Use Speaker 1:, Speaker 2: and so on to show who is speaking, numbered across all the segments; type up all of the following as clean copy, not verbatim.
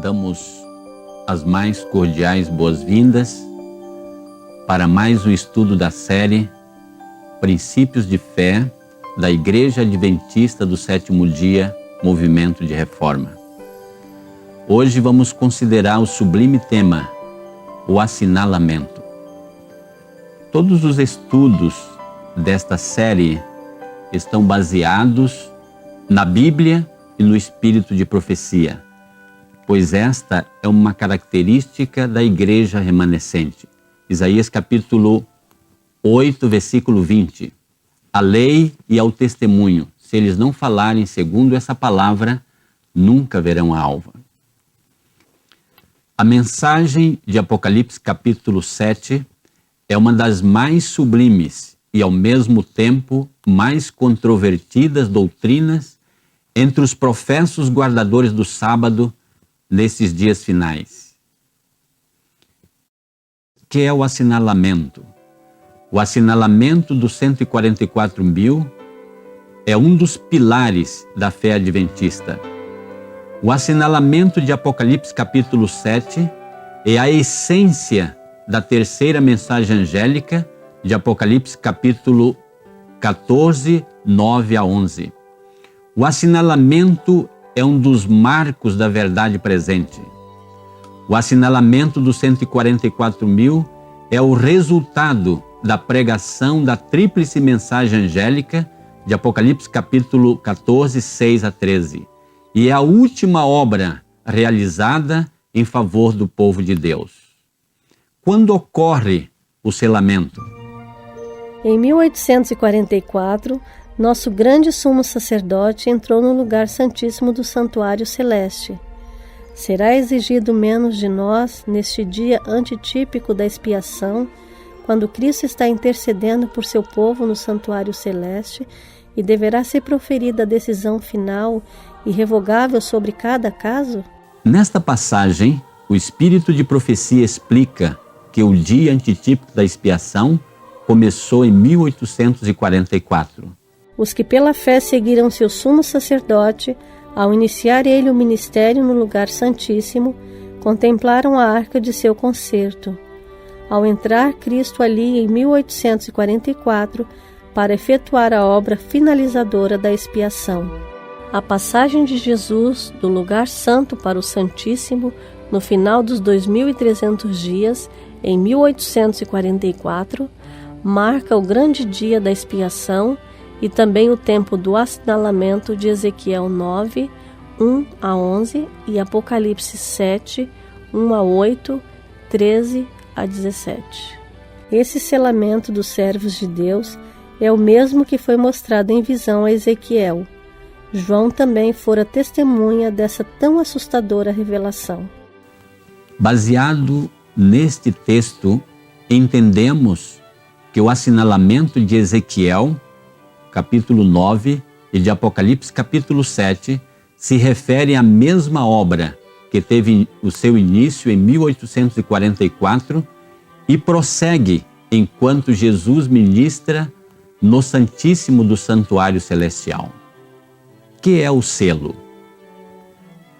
Speaker 1: Damos as mais cordiais boas-vindas para mais um estudo da série Princípios de Fé da Igreja Adventista do Sétimo Dia, Movimento de Reforma. Hoje vamos considerar o sublime tema, o assinalamento. Todos os estudos desta série estão baseados na Bíblia e no espírito de profecia, pois esta é uma característica da igreja remanescente. Isaías capítulo 8, versículo 20. A lei e ao testemunho, se eles não falarem segundo essa palavra, nunca verão a alva. A mensagem de Apocalipse capítulo 7 é uma das mais sublimes e ao mesmo tempo mais controvertidas doutrinas entre os professos guardadores do sábado nesses dias finais. O que é o assinalamento? O assinalamento dos 144.000 é um dos pilares da fé adventista. O assinalamento de Apocalipse capítulo 7 é a essência da terceira mensagem angélica de Apocalipse capítulo 14, 9 a 11. O assinalamento é um dos marcos da verdade presente. O assinalamento dos 144.000 é o resultado da pregação da tríplice mensagem angélica de Apocalipse capítulo 14, 6 a 13. E é a última obra realizada em favor do povo de Deus. Quando ocorre o selamento?
Speaker 2: Em 1844, nosso grande sumo sacerdote entrou no lugar santíssimo do santuário celeste. Será exigido menos de nós neste dia antitípico da expiação, quando Cristo está intercedendo por seu povo no santuário celeste, e deverá ser proferida a decisão final e irrevogável sobre cada caso?
Speaker 1: Nesta passagem, o espírito de profecia explica que o dia antitípico da expiação começou em 1844.
Speaker 2: Os que pela fé seguiram seu sumo sacerdote, ao iniciar ele o ministério no lugar santíssimo, contemplaram a arca de seu concerto. Ao entrar Cristo ali em 1844, para efetuar a obra finalizadora da expiação. A passagem de Jesus do lugar santo para o Santíssimo, no final dos 2.300 dias, em 1844, marca o grande dia da expiação e também o tempo do assinalamento de Ezequiel 9, 1 a 11 e Apocalipse 7, 1 a 8, 13 a 17. Esse selamento dos servos de Deus é o mesmo que foi mostrado em visão a Ezequiel. João também fora testemunha dessa tão assustadora revelação.
Speaker 1: Baseado neste texto, entendemos que o assinalamento de Ezequiel, capítulo 9, e de Apocalipse, capítulo 7, se refere à mesma obra que teve o seu início em 1844 e prossegue enquanto Jesus ministra no Santíssimo do Santuário Celestial. O que é o selo?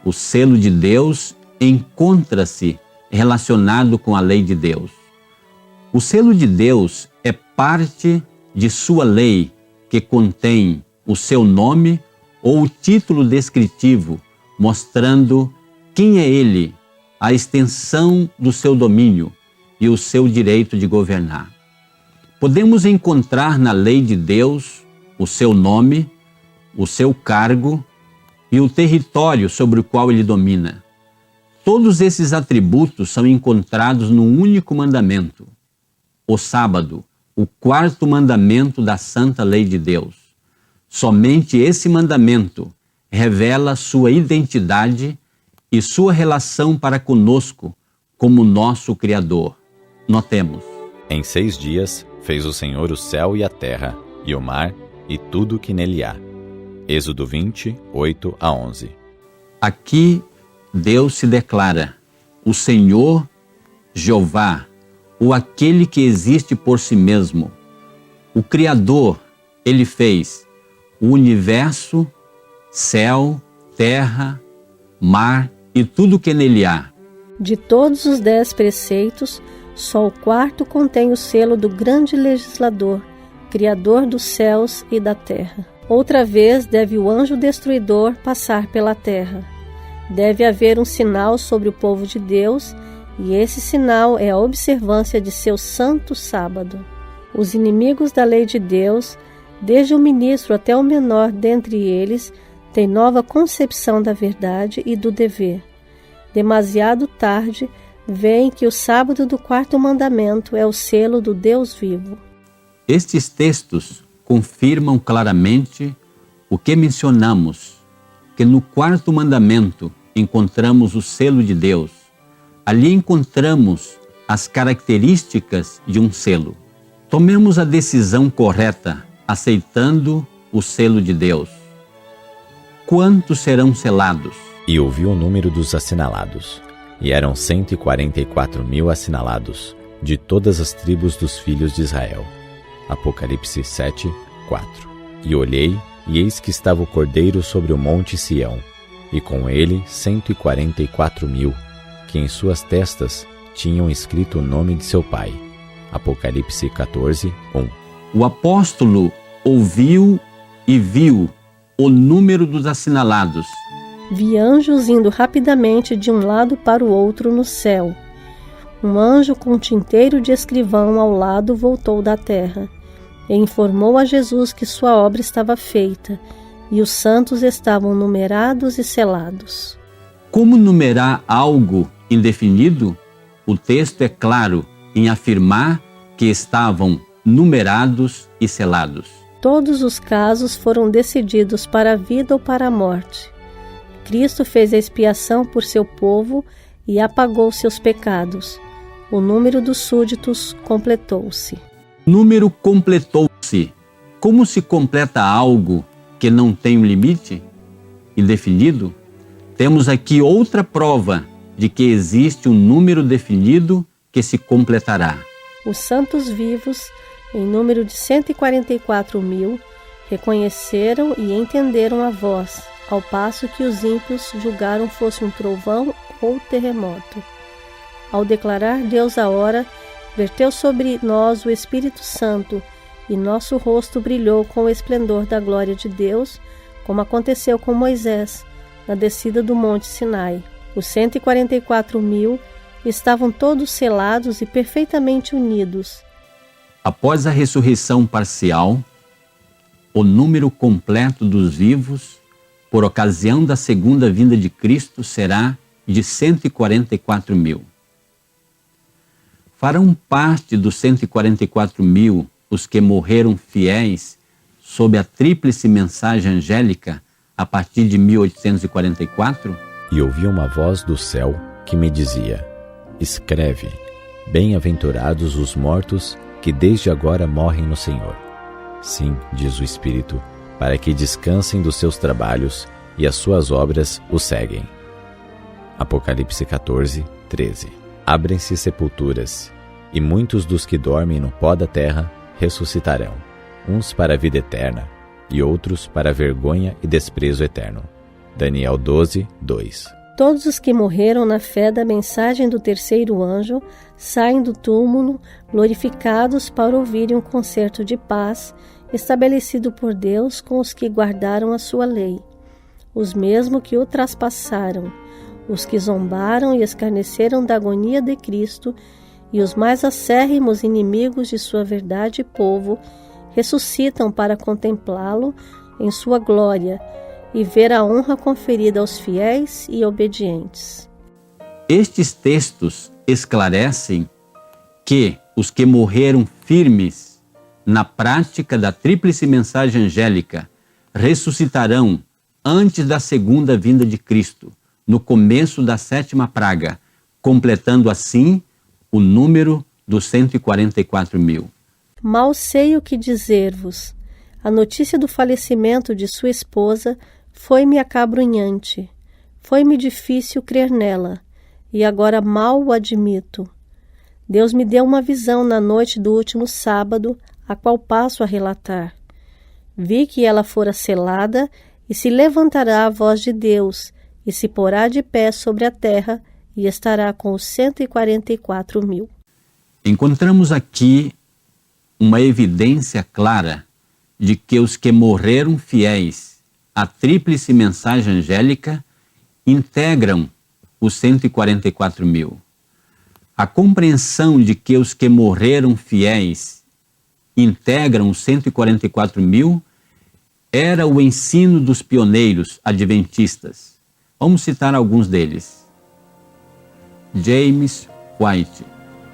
Speaker 1: O selo de Deus encontra-se relacionado com a lei de Deus. O selo de Deus é parte de sua lei, que contém o seu nome ou o título descritivo, mostrando quem é ele, a extensão do seu domínio e o seu direito de governar. Podemos encontrar na lei de Deus o seu nome, o seu cargo e o território sobre o qual ele domina. Todos esses atributos são encontrados num único mandamento, o sábado, o quarto mandamento da santa lei de Deus. Somente esse mandamento revela sua identidade e sua relação para conosco como nosso Criador. Notemos.
Speaker 3: Em 6 dias fez o Senhor o céu e a terra, e o mar, e tudo que nele há. Êxodo 20, 8 a 11.
Speaker 1: Aqui Deus se declara o Senhor Jeová, o aquele que existe por si mesmo. O Criador, ele fez o universo, céu, terra, mar e tudo que nele há.
Speaker 2: De todos os 10 preceitos, só o 4º contém o selo do grande legislador, Criador dos céus e da terra. Outra vez deve o anjo destruidor passar pela terra. Deve haver um sinal sobre o povo de Deus, e esse sinal é a observância de seu santo sábado. Os inimigos da lei de Deus, desde o ministro até o menor dentre eles, têm nova concepção da verdade e do dever. Demasiado tarde, veem que o sábado do 4º mandamento é o selo do Deus vivo.
Speaker 1: Estes textos confirmam claramente o que mencionamos, que no 4º mandamento encontramos o selo de Deus. Ali encontramos as características de um selo. Tomemos a decisão correta, aceitando o selo de Deus. Quantos serão selados?
Speaker 3: E ouviu o número dos assinalados, e eram 144.000 assinalados, de todas as tribos dos filhos de Israel. Apocalipse 7, 4. E olhei, e eis que estava o Cordeiro sobre o monte Sião, e com ele 144.000, que em suas testas tinham escrito o nome de seu pai. Apocalipse 14, 1.
Speaker 1: O apóstolo ouviu e viu o número dos assinalados.
Speaker 2: Vi anjos indo rapidamente de um lado para o outro no céu. Um anjo com um tinteiro de escrivão ao lado voltou da terra e informou a Jesus que sua obra estava feita e os santos estavam numerados e selados.
Speaker 1: Como numerar algo indefinido? O texto é claro em afirmar que estavam numerados e selados.
Speaker 2: Todos os casos foram decididos para a vida ou para a morte. Cristo fez a expiação por seu povo e apagou seus pecados. O número dos súditos completou-se.
Speaker 1: Número completou-se. Como se completa algo que não tem um limite indefinido? Temos aqui outra prova de que existe um número definido que se completará.
Speaker 2: Os santos vivos, em número de 144.000, reconheceram e entenderam a voz, ao passo que os ímpios julgaram fosse um trovão ou terremoto. Ao declarar Deus a hora, verteu sobre nós o Espírito Santo, e nosso rosto brilhou com o esplendor da glória de Deus, como aconteceu com Moisés, na descida do monte Sinai. Os 144.000 estavam todos selados e perfeitamente unidos.
Speaker 1: Após a ressurreição parcial, o número completo dos vivos, por ocasião da segunda vinda de Cristo, será de 144.000. Farão parte dos 144.000 os que morreram fiéis sob a tríplice mensagem angélica a partir de 1844?
Speaker 3: E ouvi uma voz do céu que me dizia: escreve, bem-aventurados os mortos que desde agora morrem no Senhor. Sim, diz o Espírito, para que descansem dos seus trabalhos e as suas obras os seguem. Apocalipse 14, 13. Abrem-se sepulturas, e muitos dos que dormem no pó da terra ressuscitarão, uns para a vida eterna, e outros para a vergonha e desprezo eterno. Daniel 12, 2.
Speaker 2: Todos os que morreram na fé da mensagem do terceiro anjo saem do túmulo glorificados para ouvirem um concerto de paz estabelecido por Deus com os que guardaram a sua lei, os mesmos que o traspassaram, os que zombaram e escarneceram da agonia de Cristo, e os mais acérrimos inimigos de sua verdade e povo ressuscitam para contemplá-lo em sua glória e ver a honra conferida aos fiéis e obedientes.
Speaker 1: Estes textos esclarecem que os que morreram firmes na prática da tríplice mensagem angélica ressuscitarão antes da segunda vinda de Cristo, no começo da 7ª praga, completando assim o número dos 144.000.
Speaker 2: Mal sei o que dizer-vos. A notícia do falecimento de sua esposa foi-me acabrunhante. Foi-me difícil crer nela, e agora mal o admito. Deus me deu uma visão na noite do último sábado, a qual passo a relatar. Vi que ela fora selada, e se levantará a voz de Deus, e se porá de pé sobre a terra, e estará com os 144.000.
Speaker 1: Encontramos aqui uma evidência clara de que os que morreram fiéis à tríplice mensagem angélica integram os 144.000. A compreensão de que os que morreram fiéis integram os 144.000 era o ensino dos pioneiros adventistas. Vamos citar alguns deles. James White.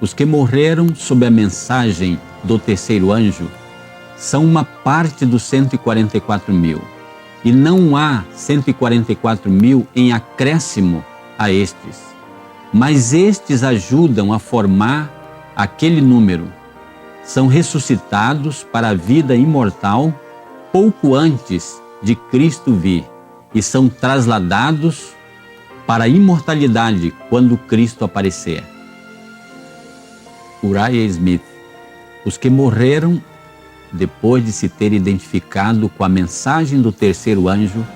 Speaker 1: Os que morreram sob a mensagem do terceiro anjo são uma parte dos 144.000, e não há 144.000 em acréscimo a estes, mas estes ajudam a formar aquele número. São ressuscitados para a vida imortal pouco antes de Cristo vir e são trasladados para a imortalidade quando Cristo aparecer. Uriah Smith. Os que morreram depois de se ter identificado com a mensagem do terceiro anjo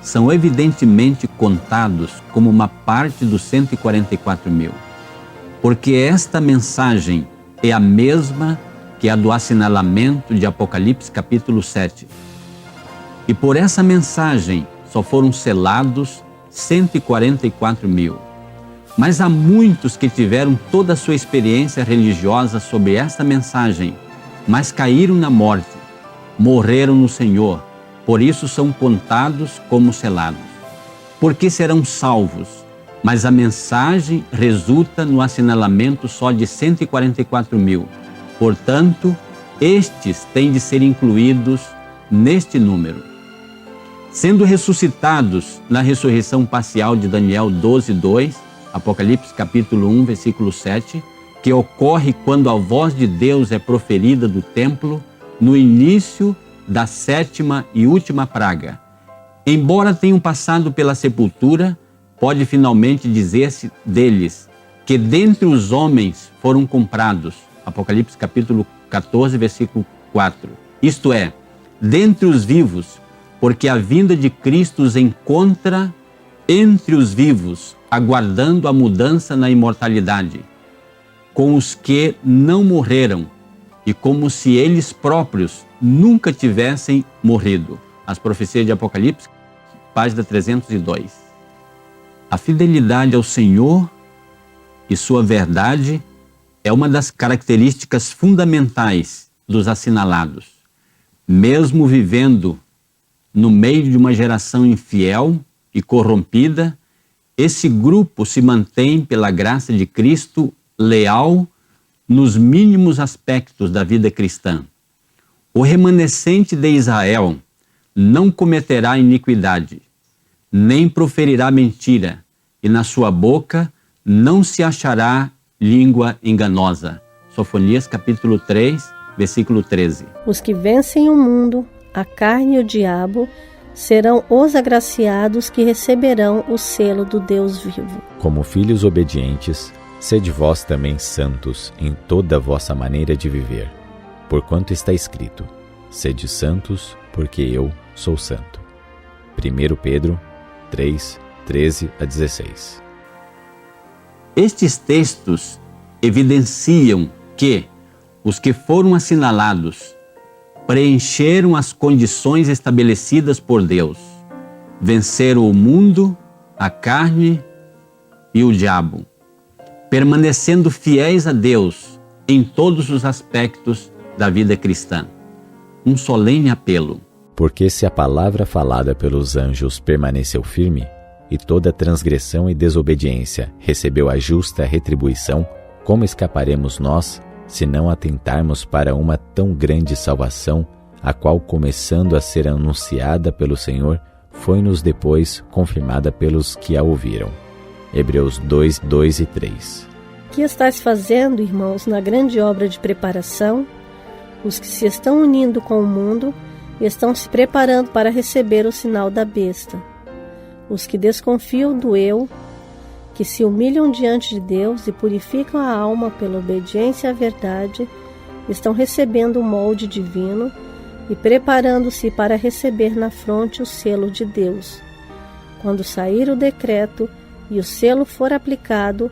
Speaker 1: são evidentemente contados como uma parte dos 144.000, porque esta mensagem é a mesma que a do assinalamento de Apocalipse capítulo 7. E por essa mensagem só foram selados 144.000. Mas há muitos que tiveram toda a sua experiência religiosa sobre esta mensagem, mas caíram na morte, morreram no Senhor, por isso são contados como selados. Porque serão salvos, mas a mensagem resulta no assinalamento só de 144.000. Portanto, estes têm de ser incluídos neste número. Sendo ressuscitados na ressurreição parcial de Daniel 12:2, Apocalipse capítulo 1, versículo 7, que ocorre quando a voz de Deus é proferida do templo no início da 7ª e última praga. Embora tenham passado pela sepultura, pode finalmente dizer-se deles que dentre os homens foram comprados. Apocalipse capítulo 14, versículo 4. Isto é, dentre os vivos, porque a vinda de Cristo os encontra entre os vivos, aguardando a mudança na imortalidade, com os que não morreram e como se eles próprios nunca tivessem morrido. As profecias de Apocalipse, página 302. A fidelidade ao Senhor e sua verdade é uma das características fundamentais dos assinalados. Mesmo vivendo no meio de uma geração infiel e corrompida, esse grupo se mantém, pela graça de Cristo, leal nos mínimos aspectos da vida cristã. O remanescente de Israel não cometerá iniquidade, nem proferirá mentira, e na sua boca não se achará língua enganosa. Sofonias capítulo 3, versículo 13.
Speaker 2: Os que vencem o mundo, a carne e o diabo, serão os agraciados que receberão o selo do Deus vivo.
Speaker 3: Como filhos obedientes, sede vós também santos em toda a vossa maneira de viver, porquanto está escrito: sede santos, porque eu sou santo. 1 Pedro 3, 13 a 16.
Speaker 1: Estes textos evidenciam que os que foram assinalados preencheram as condições estabelecidas por Deus, venceram o mundo, a carne e o diabo, permanecendo fiéis a Deus em todos os aspectos da vida cristã. Um solene apelo.
Speaker 3: Porque se a palavra falada pelos anjos permaneceu firme, e toda transgressão e desobediência recebeu a justa retribuição, como escaparemos nós, se não atentarmos para uma tão grande salvação, a qual, começando a ser anunciada pelo Senhor, foi-nos depois confirmada pelos que a ouviram. Hebreus 2, 2 e 3.
Speaker 2: O que estáis fazendo, irmãos, na grande obra de preparação? Os que se estão unindo com o mundo estão se preparando para receber o sinal da besta. Os que desconfiam do eu, que se humilham diante de Deus e purificam a alma pela obediência à verdade, estão recebendo o molde divino e preparando-se para receber na fronte o selo de Deus. Quando sair o decreto e o selo for aplicado,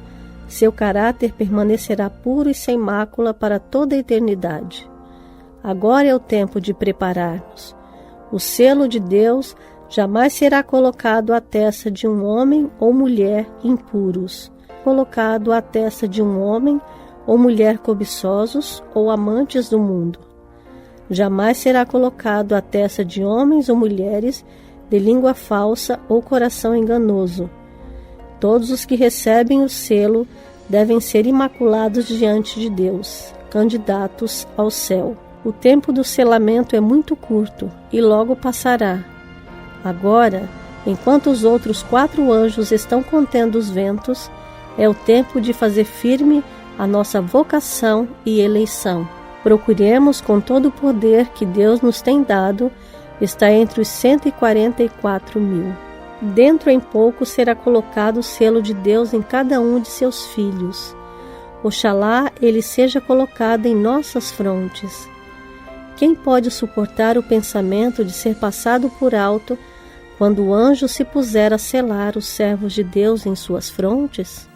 Speaker 2: seu caráter permanecerá puro e sem mácula para toda a eternidade. Agora é o tempo de preparar-nos. O selo de Deus jamais será colocado à testa de um homem ou mulher impuros, colocado à testa de um homem ou mulher cobiçosos ou amantes do mundo. Jamais será colocado à testa de homens ou mulheres de língua falsa ou coração enganoso. Todos os que recebem o selo devem ser imaculados diante de Deus, candidatos ao céu. O tempo do selamento é muito curto e logo passará. Agora, enquanto os outros 4 anjos estão contendo os ventos, é o tempo de fazer firme a nossa vocação e eleição. Procuremos com todo o poder que Deus nos tem dado, está entre os 144.000. Dentro em pouco será colocado o selo de Deus em cada um de seus filhos. Oxalá ele seja colocado em nossas frontes. Quem pode suportar o pensamento de ser passado por alto quando o anjo se puser a selar os servos de Deus em suas frontes?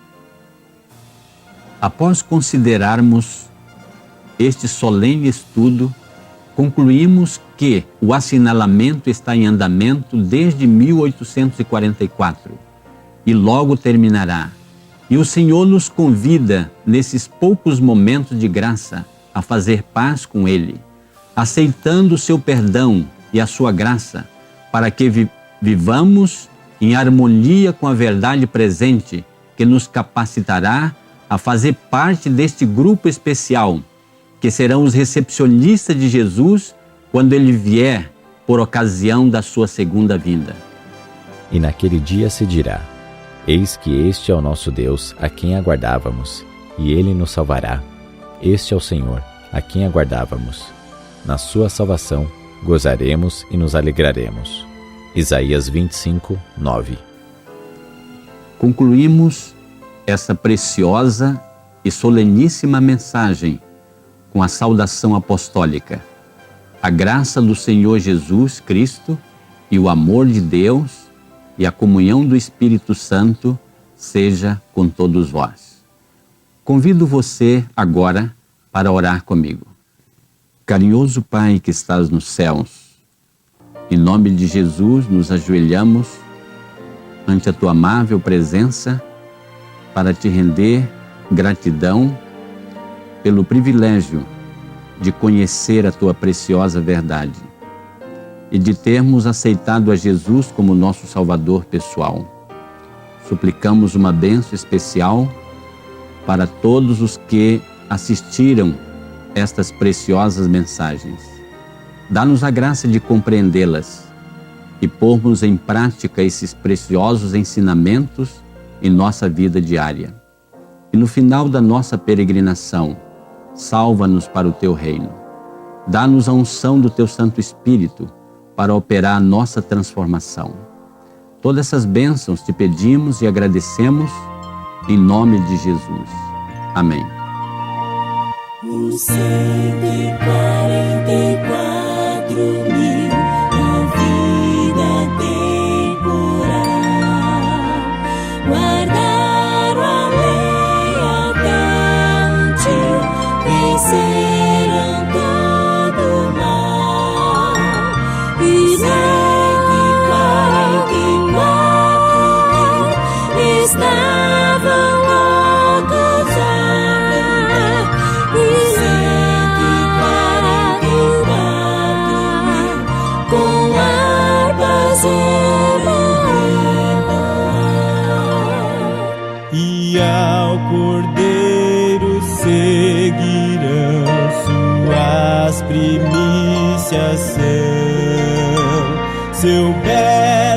Speaker 1: Após considerarmos este solene estudo, concluímos que o assinalamento está em andamento desde 1844 e logo terminará. E o Senhor nos convida, nesses poucos momentos de graça, a fazer paz com Ele, aceitando o seu perdão e a sua graça, para que vivamos em harmonia com a verdade presente, que nos capacitará a fazer parte deste grupo especial, que serão os recepcionistas de Jesus quando Ele vier por ocasião da sua segunda vinda.
Speaker 3: E naquele dia se dirá: Eis que este é o nosso Deus, a quem aguardávamos, e Ele nos salvará. Este é o Senhor, a quem aguardávamos. Na sua salvação gozaremos e nos alegraremos. Isaías 25, 9.
Speaker 1: Concluímos essa preciosa e soleníssima mensagem com a saudação apostólica. A graça do Senhor Jesus Cristo e o amor de Deus e a comunhão do Espírito Santo seja com todos vós. Convido você agora para orar comigo. Carinhoso Pai que estás nos céus, em nome de Jesus nos ajoelhamos ante a Tua amável presença para Te render gratidão pelo privilégio de conhecer a Tua preciosa verdade e de termos aceitado a Jesus como nosso Salvador pessoal. Suplicamos uma bênção especial para todos os que assistiram estas preciosas mensagens. Dá-nos a graça de compreendê-las e pormos em prática esses preciosos ensinamentos em nossa vida diária. E no final da nossa peregrinação, salva-nos para o Teu reino. Dá-nos a unção do Teu Santo Espírito para operar a nossa transformação. Todas essas bênçãos te pedimos e agradecemos em nome de Jesus. Amém.
Speaker 4: Os 144.000 na vida temporal guardaram a lei até um dia, venceram todo o mal. E 144.000 estavam loucos a cantar. E 144.000 com harpas reboar.
Speaker 5: E ao Cordeiro seguirão, suas primícias são seu belo